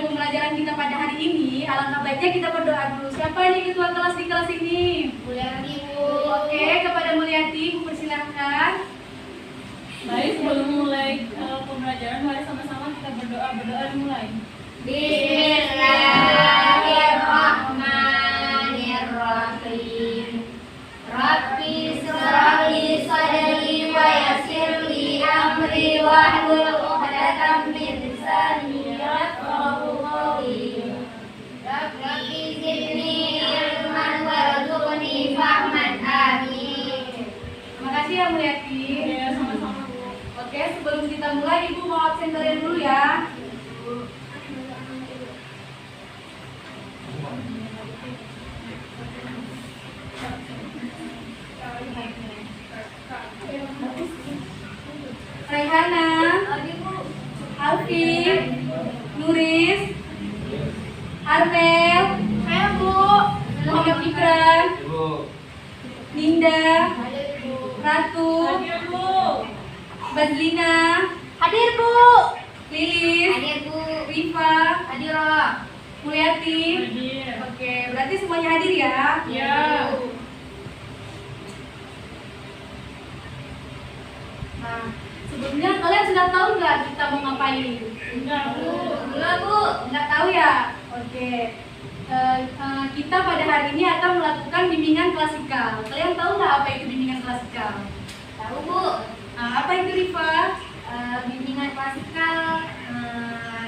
pembelajaran kita pada hari ini, alangkah baiknya kita berdoa dulu. Siapa ini ketua kelas di kelas ini? Mulyati, Bu. Oke, kepada Mulyati, Bu persilahkan. Baik, sebelum mulai pembelajaran, mari sama-sama kita berdoa dimulai. Bismillahirrahmanirrahim. Rabbi shrah li sadri wa yassir li amri wahlul 'uqdatam min lisani yafqahu qawli. Rabbi zidni ilman warzuqni fahman. Amin. Terima kasih ya Mulyati. Ya, sama-sama, Bu. Oke, sebelum kita mulai, Ibu mau absen kalian dulu ya. Raihana, Alfi, Nuris, Armel, Saya, Bu. Muhammad Ikran, Ninda, Ratu, Hadir, Bu. Bazlina, Hadir, Bu. Lilis, Hadir, Bu. Rifa, Hadir. Mulyati. Hadir. Oke, berarti semuanya hadir ya. Ya. Nah, sebelumnya kalian sudah tahu nggak kita mau ngapain? Enggak, Bu. Enggak, Bu. Nggak tahu ya? Oke. Kita pada hari ini akan melakukan bimbingan klasikal. Kalian tahu nggak apa itu bimbingan klasikal? Tahu, Bu. Nah, apa itu, Rifa? Bimbingan klasikal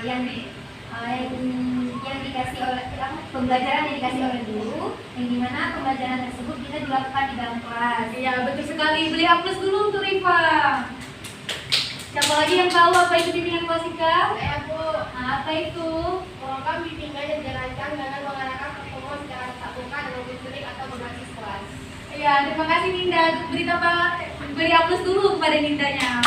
yang dikasih oleh pembelajaran yang dikasih oleh guru, yang dimana pembelajaran tersebut bisa dilakukan di dalam kelas. Iya, betul sekali. Beli A+ dulu untuk Rifa. Siapa lagi yang tahu apa itu bimbingan klasikal? Saya, Bu. Nah, apa itu? Program bimbingan yang dirancang dengan mengadakan pertemuan secara tatap muka dengan murid atau berbasis kelas. Iya, terima kasih Ninda. Beri A+ dulu kepada Nindanya.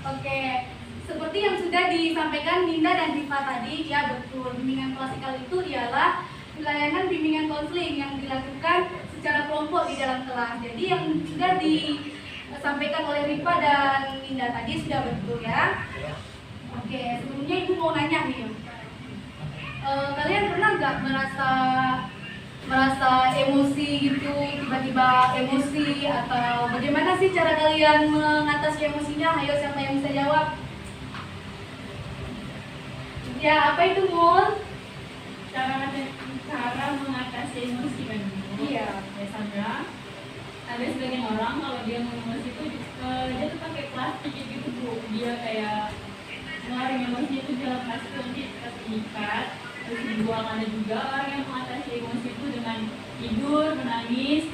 Oke, seperti yang sudah disampaikan Ninda dan Rifa tadi, ya betul. Bimbingan klasikal itu ialah layanan bimbingan konseling yang dilakukan secara kelompok di dalam kelas. Jadi yang sudah disampaikan oleh Rifa dan Ninda tadi sudah betul ya. Oke, sebelumnya Ibu mau nanya nih. Kalian pernah nggak merasa emosi gitu, tiba-tiba emosi, atau bagaimana sih cara kalian mengatasi emosinya? Ayo, siapa yang bisa jawab? Ya, apa itu, Mul? Cara mengatasi emosi kan, Bu. Iya. Biasanya ada sebagian orang kalau dia emosi itu dia tuh pakai plastik gitu, Bu. Dia kayak ngeluarin emosi itu dalam plastik nanti diikat terus dibuang. Ada juga orang yang mengatasi emosi itu dengan tidur, menangis,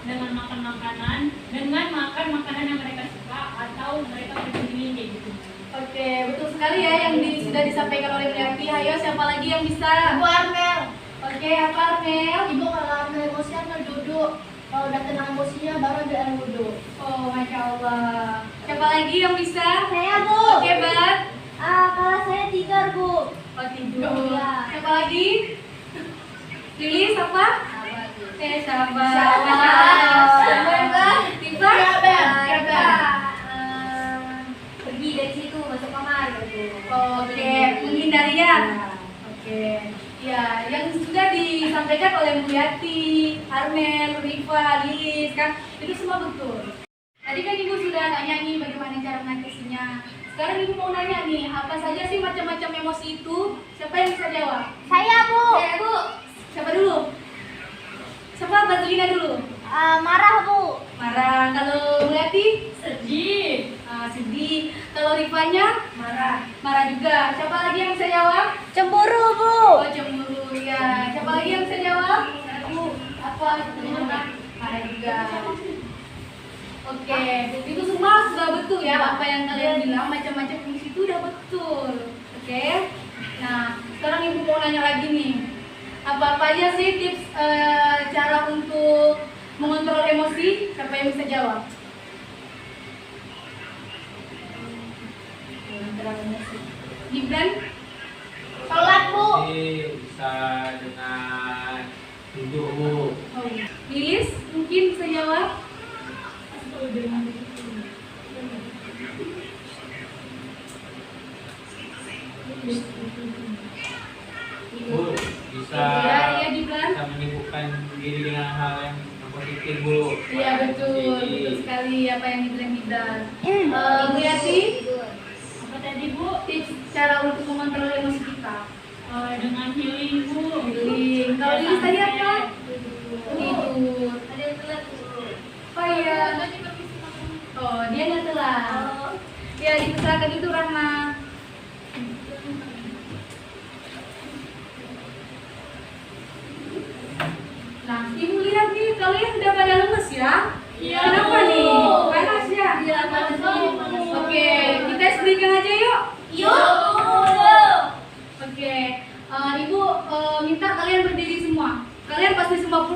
dengan makan makanan, dengan makan makanan yang mereka suka, atau mereka berdiri kayak gitu. Oke, betul sekali ya yang sudah disampaikan oleh Mulyati. Ayo, siapa lagi yang bisa? Bu Armel. Oke, apa Armel? Ibu kalau Armel emosi Armel duduk. Kalau udah tenang emosinya baru ambil air wudhu. Oh, Masya Allah. Siapa lagi yang bisa? Saya, Bu. Oke, Bat. Kalau saya tidur, Bu. Oh, tidur. Iya. Siapa lagi? Lilis, apa? Sabar. Sabar. Tiba? Pergi dari situ masuk kamar gitu. Oke, menghindarinya. Oke. Ya, yang sudah disampaikan oleh Mulyati, Armel, Rifa, Lilis kan, itu semua betul. Tadi kan Ibu sudah nanya nih bagaimana cara mengatasinya. Sekarang Ibu mau nanya nih, apa saja sih macam-macam emosi itu? Siapa yang bisa jawab? Saya, Bu. Saya, Bu. Siapa dulu? Siapa? Bazlina dulu. Marah, Bu. Marah. Kalau Mulyati? Sedih. Sedih. Kalau Rifanya? Marah. Marah juga. Siapa lagi yang bisa jawab? Cemburu, Bu. Oh, cemburu ya. Siapa lagi yang bisa jawab? Bu. Apa? Marah juga. Oke, itu semua sudah betul ya. Apa yang kalian bilang macam-macam emosi itu udah betul. Oke. Nah, sekarang Ibu mau nanya lagi nih. Apa aja sih tips cara untuk mengontrol emosi? Siapa yang bisa jawab? Gibran? Sholat, Bu. Bisa dengan duduk, Bu. Oh. Lilis mungkin bisa jawab? Bu, bisa Iya Gibran. bisa menyibukkan diri dengan hal yang positif Bu. Iya betul sekali apa yang Gibran. Bu Yati, Apa tadi Bu? tips cara untuk mengontrol emosi kita. Dengan healing Bu. Healing. Kalau Lilis tadi apa? Tidur. Ada yang telat tuh. Oh iya. Oh dia nggak telat. Ya dipersilakan itu Rahma. Nah, Ibu lihat nih, kalian sudah pada lemes ya? Iya. Kenapa nih? Panas ya? Iya, panas. Oke, kita berikan aja yuk. Yuk. Oke, Ibu minta kalian berdiri semua. Kalian pasti semua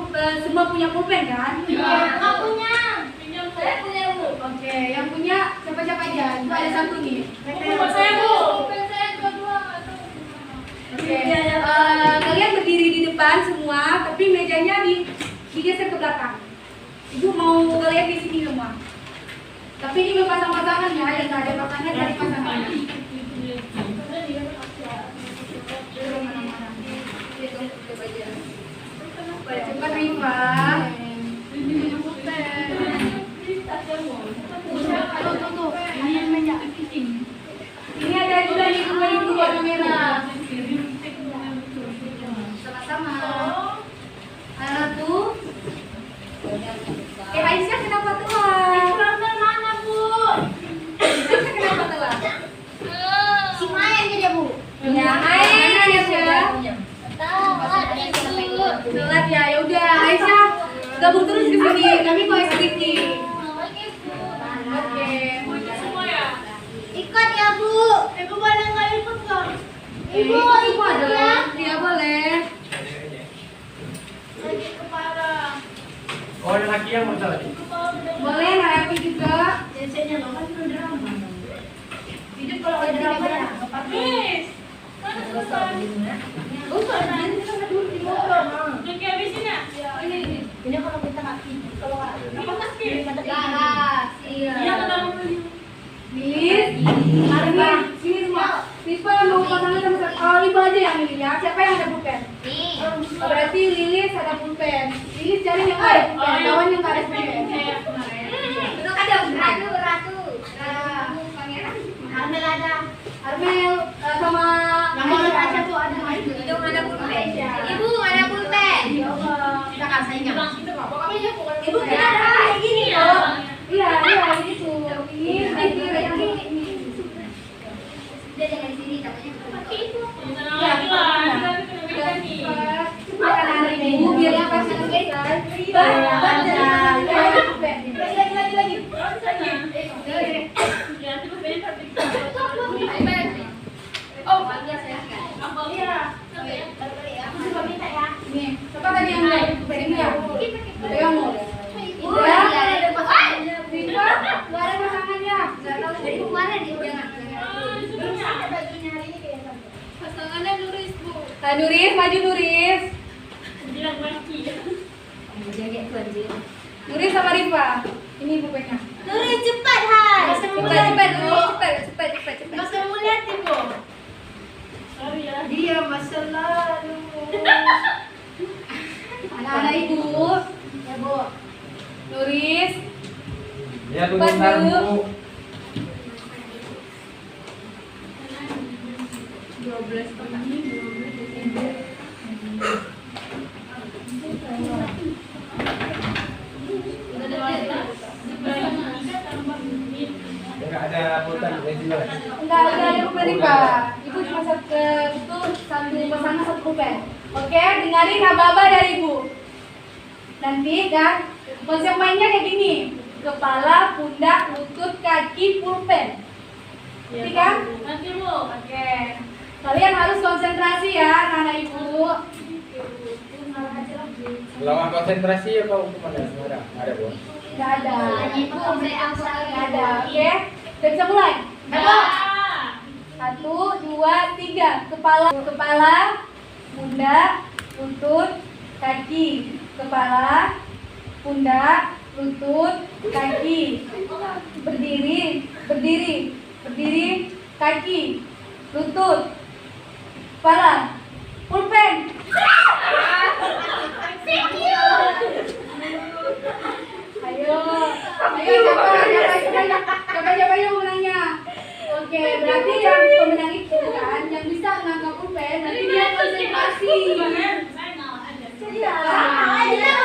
punya pulpen kan? Iya. Nggak punya. Pinjam Bu. Saya punya Bu. Oke, yang punya siapa-siapa aja? Itu ada satu nih. Buat saya Bu. Saya dua-dua. Oke, kalian berdiri di depan semua, tapi mejanya digeser ke belakang. Ibu mau kalian di sini semua. Tapi ini berpasang-pasangan ya, yang nggak ada pasangan dari pasangan. Cepat Rifa. Ini ada juga nih ibu warna merah. Sama-sama. Satu. Aisyah kenapa telat? Mana Bu? Aisyah kenapa telat? Si Maya aja Bu. Ya, Aisyah. Telat Ibu. Telat ya, yaudah Aisyah gabung terus ke sini. Kami mau sedikit. Oke. Semua ya? Ikut ya Bu. Ibu boleh nggak ikut kok? Ibu Semua ikut ya. dong. Dia boleh. Sakit kepala. Oh, ada laki yang mau lagi. Boleh Happy juga. Biasanya lo kan drama. Hidup kalau ada drama ya. Miss. Kan selesai. Udah kayak habisin ya? Ini kalau kita kaki, kalau Apa meski? garas. Iya, Iya. ke dalam dulu. Lilis, Armi, sini semua. Rispa yang mau pasangan sama Liba aja yang milih ya. Siapa yang ada pulpen? Nih. Berarti Lilis ada pulpen. Lilis cari yang nggak ada pulpen. Lawan yang nggak ada pulpen. Kayak kemarin. Itu ada ratu. Pangeran. Armel ada. Armel sama Aisyah. Bu ada. Itu ada pulpen. Ibu ada pulpen. Kita kan saingan. Ibu kita ada kayak gini Iya. loh. Iya, gitu. Ini. Dia jangan di sini takutnya ketemu. Tenang lagi lah. Kita kena nih. Makan anak ibu biar yang pas selesai. Ya, itu pengen tapi. Oh, panggil saya kan. Apa? Iya. Aku juga minta ya. Nih, siapa tadi yang mau pulpen ini ya? Pegang mau. Ibu, ada pasangannya. Rifa, nggak ada pasangannya. Nggak tahu ibu mana dia jangan. Sebenarnya. Bajunya hari ini kayak sama. Pasangannya Nuris Bu. Nuris, maju Nuris. Bilang lagi. Jaga tuh anjir. Nuris sama Rifa. Ini pulpennya. Nuri cepat Hai. Cepat, Nuris, cepat. Masa mulia Ibu. Sorry ya. Dia masa lalu. Anak-anak ibu. Ya Bu. Nuris. Ya, tunggu bentar, Bu. 12 Enggak ada pulpen reguler. Enggak ada pulpen Rifa. Ibu cuma satu pasangan satu pulpen. Oke, dengarin aba-aba dari ibu. Nanti kan konsep mainnya kayak gini. Kepala, pundak, lutut, kaki, pulpen. Ngerti kan? Nanti Bu. Oke. Kalian harus konsentrasi ya, anak ibu. Lawan konsentrasi apa hukuman ada? Ada, Bu. Nggak ada. Ibu beri angsa. Nggak ada. Oke. Udah bisa mulai? Ya. 1, 2, 3. Kepala, pundak, lutut, kaki. Kepala, pundak, lutut, kaki. Berdiri, kaki, lutut, Farah, pulpen. Ayo, siapa yang menangnya? Oke, berarti yang pemenang itu kan yang bisa ngangkat pulpen, nanti dia konsentrasi. Saya ngalah aja. Iya. Iya.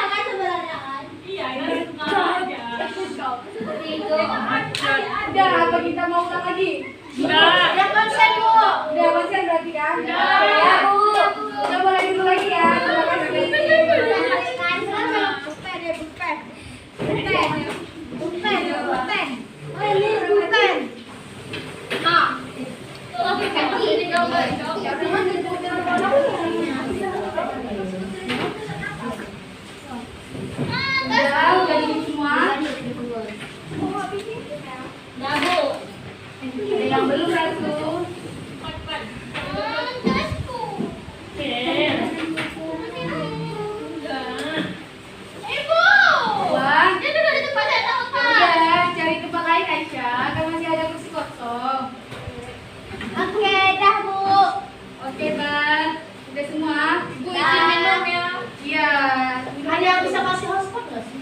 Kan sebenarnya kan. Iya, ini ngalah aja. Seperti itu. Ada apa kita mau ulang lagi? Ya konsen Bu. Udah konsen berarti kan? Ya Bu. Coba lagi dulu lagi ya. Terima kasih. Udah di semua. Ada yang belum Rasu? Cepat. Wah, udah cari tempat lain Aisyah. Kan masih ada kursi kosong. Oke, dah Bu. Oke, Bang. Udah semua? Bu, izin minum ya. Iya. Ada yang bisa kasih hotspot nggak sih?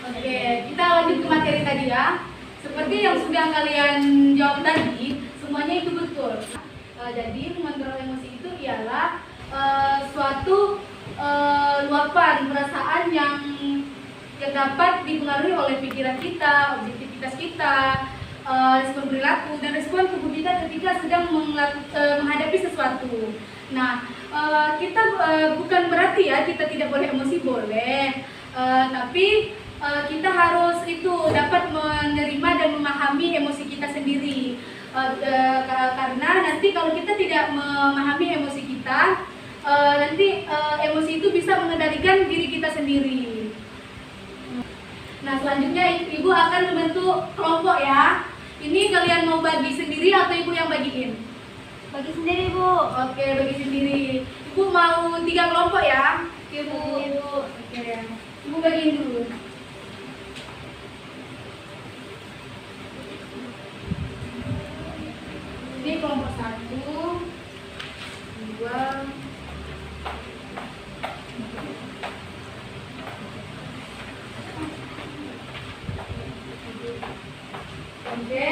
Oke, kita lanjut ke materi tadi ya. Seperti yang sudah kalian jawab tadi, semuanya itu betul. Jadi mengontrol emosi itu ialah suatu luapan perasaan yang dapat dipengaruhi oleh pikiran kita, objektivitas kita, respon perilaku dan respon tubuh kita ketika sedang menghadapi sesuatu. Nah, kita bukan berarti ya kita tidak boleh emosi, boleh, tapi kita harus itu dapat menerima dan memahami emosi kita sendiri. Karena nanti kalau kita tidak memahami emosi kita, nanti emosi itu bisa mengendalikan diri kita sendiri. Nah, selanjutnya Ibu akan membentuk kelompok ya. Ini kalian mau bagi sendiri atau Ibu yang bagiin? Bagi sendiri Bu. Oke, bagi sendiri. Ibu mau 3 kelompok ya? Ibu. Oke. Ibu bagiin dulu. Ini kelompok 1, 2, oke,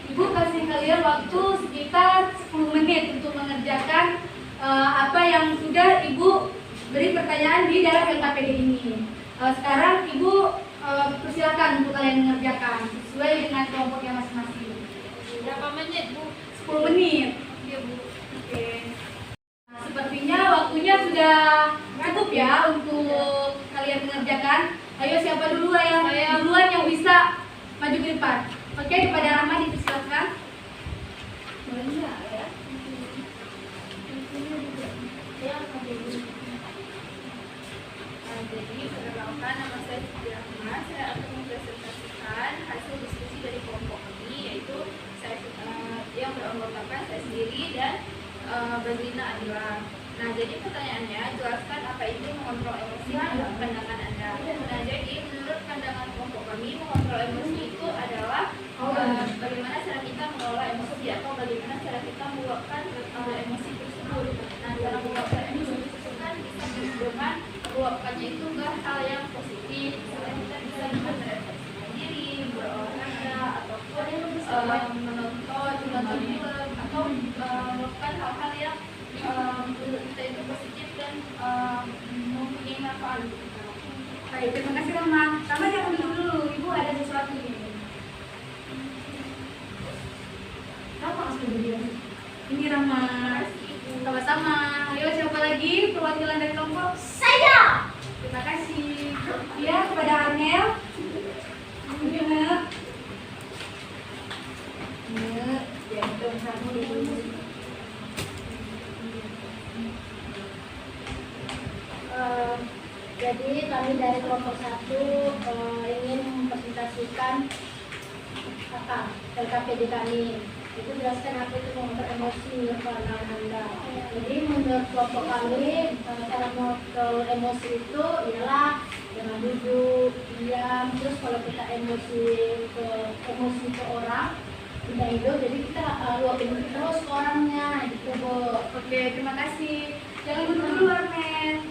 Ibu kasih kalian waktu sekitar 10 menit untuk mengerjakan apa yang sudah Ibu beri pertanyaan di dalam LKPD ini. Sekarang Ibu persilakan untuk kalian mengerjakan sesuai dengan kelompoknya masing-masing. Berapa menit Bu? 10 menit. Iya Bu. Oke. Nah, sepertinya waktunya sudah cukup ya untuk kalian mengerjakan. Ayo siapa dulu yang duluan yang bisa maju ke depan. Oke, kepada Rahma dipersilakan. Boleh ya? Jadi, perkenalkan, nama saya Siti Rahma. Saya akan mempresentasikan hasil diskusi dari kelompok kami, yaitu yang beranggotakan saya sendiri dan Berlina Adila. Nah, jadi pertanyaannya, jelaskan apa itu mengontrol emosi menurut pandangan Anda. Nah, jadi menurut pandangan kelompok kami, mengontrol emosi itu adalah bagaimana cara kita mengelola emosi atau bagaimana cara kita meluapkan emosi tersebut. Nah, cara meluapkan emosi tersebut kan bisa dengan meluapkannya itu ke hal yang positif. Misalnya kita bisa dengan merefleksikan diri, berolahraga, ataupun menonton film, atau melakukan hal-hal yang menurut kita itu positif dan mempunyai manfaat untuk kita. Baik, terima kasih Rahma. Rahma jangan dulu, Ibu ada sesuatu ini. Rahma harus berdiri. Ini Rahma. Sama-sama. Ayo siapa lagi perwakilan dari kelompok? Saya. Terima kasih. Ya, kepada Arnel. Ini Nek. Nek, jantung kamu dulu. Jadi kami dari kelompok 1 ingin mempresentasikan apa LKPD kami. Itu jelaskan apa itu mengontrol emosi menurut pandangan Anda. Jadi menurut kelompok kami cara mengontrol emosi itu ialah jangan duduk, diam. Terus kalau kita emosi ke orang, kita itu, jadi kita luapin terus ke orangnya gitu Bu. Oke, terima kasih. Jangan dulu Arnel.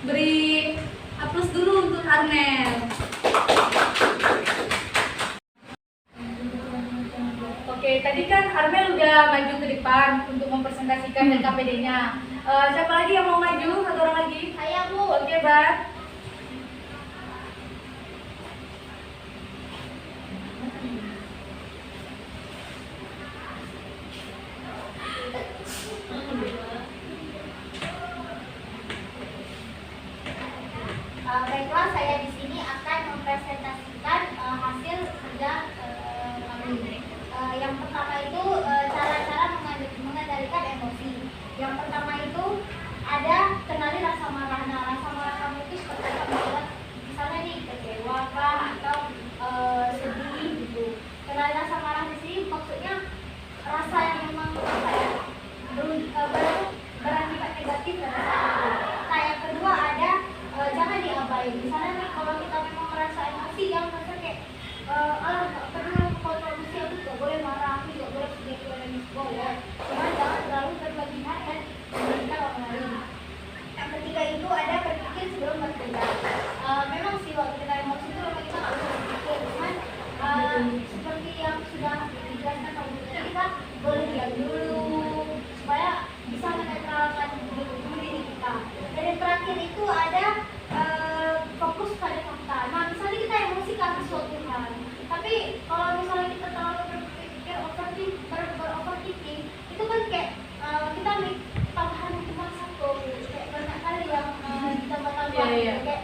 Beri aplaus dulu untuk Arnel. Oke, tadi kan Arnel udah maju ke depan untuk mempresentasikan LKPD-nya. Siapa lagi yang mau maju? Satu orang lagi? Saya Bu. Oke, Bat. Baiklah, saya di sini akan mempresentasikan hasil kerja kami. Yang pertama itu cara-cara mengendalikan emosi. Yang pertama itu ada kenali rasa marah. Nah, rasa marah kamu itu seperti apa? Misalnya nih kecewa kah atau sedih gitu. Kenali rasa marah di sini maksudnya rasa yang memang apa ya, berakibat negatif pada saat itu. Nah, yang kedua ada jangan diabaikan. Misalnya nih kalau kita memang merasa emosi yang merasa kayak nggak pernah kalau emosi aku nggak boleh marah, aku nggak boleh sedih, boleh. Cuma jangan terlalu berlebihan dan merugikan orang lain. Yang ketiga itu ada berpikir sebelum bertindak. Memang sih waktu kita emosi itu memang kita nggak bisa berpikir, cuman seperti yang sudah dijelaskan sama Bu, kita boleh diam dulu supaya bisa menetralkan dulu diri kita. Dan yang terakhir itu ada fokus pada fakta. Nah, misalnya kita emosi karena suatu hal, tapi kalau misalnya kita terlalu berpikir overthinking, itu kan kayak kita tambahan cuma satu, kayak banyak kali yang kita bakal kayak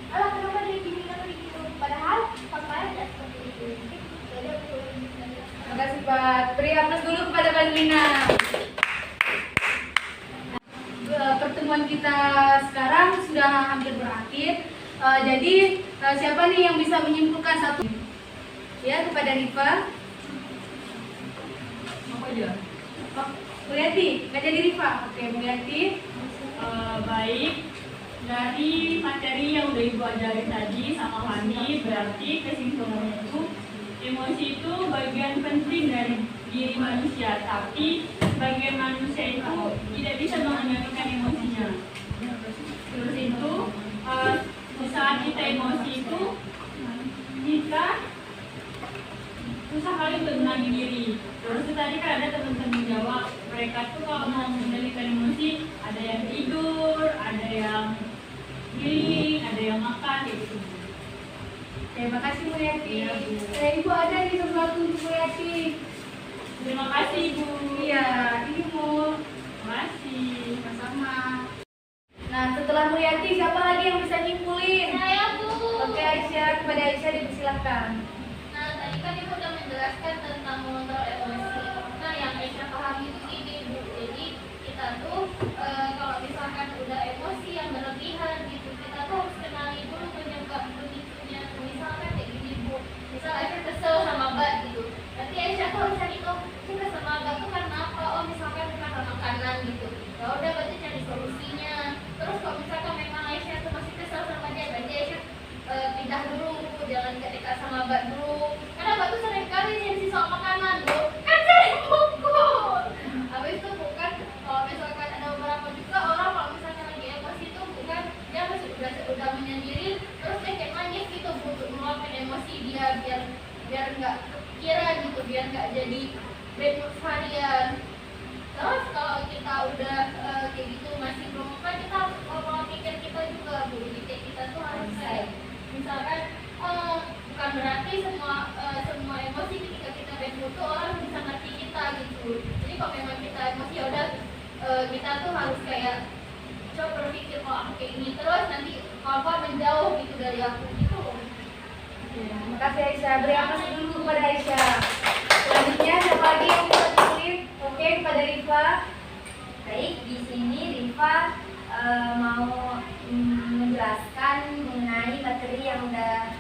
alah kenapa dia gini, kenapa dia gitu, padahal faktanya tidak seperti itu. Jadi aku Terima kasih, Bat. Beri aplaus dulu kepada Mbak Lina. Pertemuan kita sekarang sudah hampir berakhir. Jadi siapa nih yang bisa menyimpulkan satu? Ya, kepada Rifa. Apa aja? Oh, Mulyati, nggak jadi Rifa. Oke, Mulyati. Baik, dari materi yang udah Ibu ajarin tadi sama Fani, berarti kesimpulannya itu emosi itu bagian penting dari diri manusia, tapi bagian manusia itu tidak bisa mengendalikan emosinya. Terus itu saat kita emosi itu kita susah kali untuk menenangin diri. Terus itu tadi kan ada teman-teman jawab, mereka tuh kalau mau mengendalikan emosi ada yang tidur, ada yang healing, ada yang makan gitu. Terima kasih Mulyati. Iya, Bu. Ibu ada nih sesuatu untuk Mulyati. Terima kasih Ibu. Iya, ini Bu. Terima kasih. Sama-sama. Nah, setelah Mulyati, siapa lagi yang bisa nyimpulin? saya Bu. Oke, Aisyah, kepada Aisyah dipersilakan. Nah, tadi kan Ibu udah menjelaskan tentang mengontrol emosi. Nah, yang Aisyah pahami itu gini, Bu. Jadi, kita tuh kalau misalkan udah emosi yang berlebihan gitu, kita tuh harus kenali dulu penyebab pemicunya. Misalkan kayak gini, Bu. Misal Aisyah kesel sama Mbak gitu. Nanti Aisyah tuh harus cari tahu, sih kesel sama Mbak tuh karena apa? Oh, misalkan karena makanan gitu. Ya udah, berarti cari solusinya. Terus kalau misalkan memang Aisyah tuh masih kesel sama dia, berarti Aisyah pindah dulu, jangan dekat sama Mbak dulu. Karena Mbak tuh sering kali sensi soal makanan, Bu. Kan sering pukul. Habis itu bukan kalau misalkan ada beberapa juga orang kalau misalkan lagi emosi itu bukan dia masih udah menyendiri, terus dia kayak nangis gitu Bu, untuk meluapkan emosi dia biar nggak kira gitu, biar nggak jadi bad mood harian. Terus kalau kita udah kayak gitu masih belum apa, kita harus pola pikir kita juga Bu. Jadi kayak kita tuh harus kayak misalkan bukan berarti semua emosi ketika kita bad mood tuh orang bisa ngerti kita gitu. Jadi kalau memang kita emosi ya udah kita tuh harus kayak coba berpikir kalau aku kayak gini terus nanti apa menjauh gitu dari aku gitu. Terima kasih Aisyah. Beri aplaus dulu kepada Aisyah. Selanjutnya siapa lagi yang bisa ditulis? Oke, kepada Rifa. Baik, di sini Rifa mau menjelaskan mengenai materi yang udah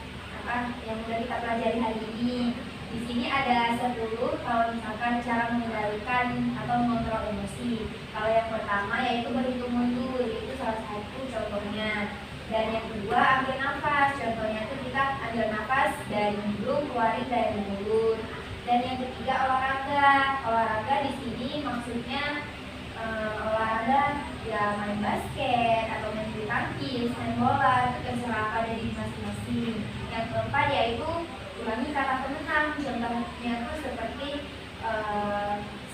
kita pelajari hari ini. Di sini ada 10 kalau misalkan cara mengendalikan atau mengontrol emosi. Kalau yang pertama yaitu berhitung mundur, itu salah satu contohnya. Dan yang kedua ambil nafas. Contohnya itu kita ambil nafas dari hidung, keluarin dari mulut. Dan yang ketiga olahraga. Olahraga di sini maksudnya olahraga ya main basket atau main bulu tangkis, main bola, itu terserah apa dari masing-masing. Yang keempat yaitu ulangi kata penenang. Contohnya itu seperti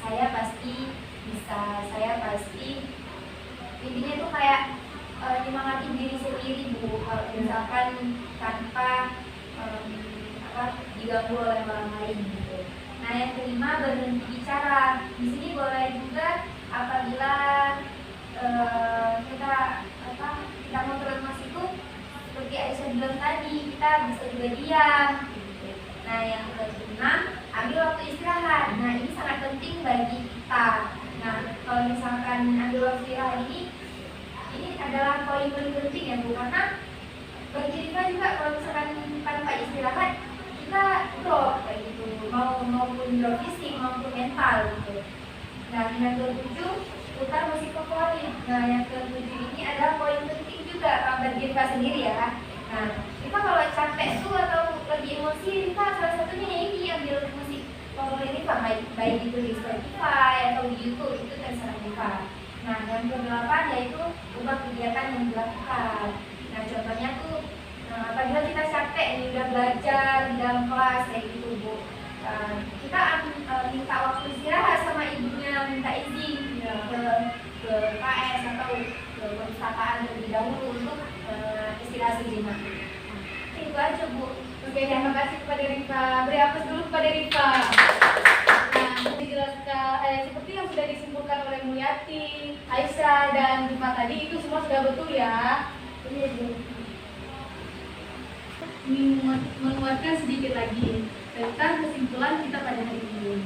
saya pasti bisa, saya pasti, intinya itu kayak nyemangatin diri sendiri Bu, kalau misalkan tanpa diganggu oleh orang lain gitu. Nah yang kelima berhenti bicara. Di sini boleh juga apabila kita kontrol emosi itu seperti Aisyah bilang tadi, kita bisa juga diam gitu. Nah yang keenam, ambil waktu istirahat. Nah ini sangat penting bagi kita. Nah kalau misalkan ambil waktu istirahat ini adalah poin paling penting ya Bu, karena bagi kita juga kalau misalkan tanpa istirahat kita drop kayak gitu, maupun drop fisik maupun mental gitu. Nah yang ketujuh, putar musik favorit. Nah yang ketujuh ini adalah poin penting juga bagi kita sendiri ya. Nah kita kalau capek tuh atau lagi emosi, kita salah satunya ini ambil musik favorit kita, baik itu di Spotify atau di YouTube, itu terserah kita. Nah yang kedelapan yaitu ubah kegiatan yang dilakukan. Nah contohnya tuh apabila kita capek nih udah belajar di dalam kelas kayak gitu Bu, kita minta waktu istirahat sama ibunya, minta izin ke KS atau ke perpustakaan terlebih dahulu untuk istirahat sejenak. Itu aja Bu. Oke, terima kasih kepada Rifa. Beri aplaus dulu kepada Rifa. Nah, dijelaskan seperti yang sudah disimpulkan oleh Mulyati, Aisyah dan Rifa tadi, itu semua sudah betul ya. Iya Bu. Menguatkan sedikit lagi tentang kesimpulan kita pada hari ini.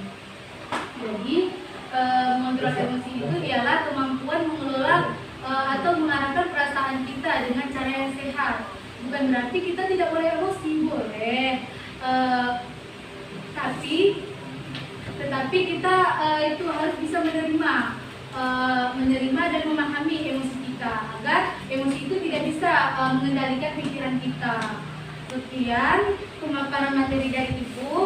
Jadi mengontrol emosi itu ialah kemampuan mengelola atau mengarahkan perasaan kita dengan cara yang sehat. Bukan berarti kita tidak boleh emosi, boleh. Tetapi kita itu harus bisa menerima dan memahami emosi kita agar emosi itu tidak bisa mengendalikan pikiran kita. Sekian pemaparan materi dari Ibu.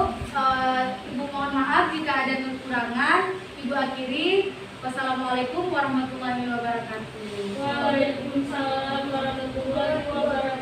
Ibu mohon maaf jika ada kekurangan. Ibu akhiri. Wassalamualaikum warahmatullahi wabarakatuh. Waalaikumsalam warahmatullahi wabarakatuh.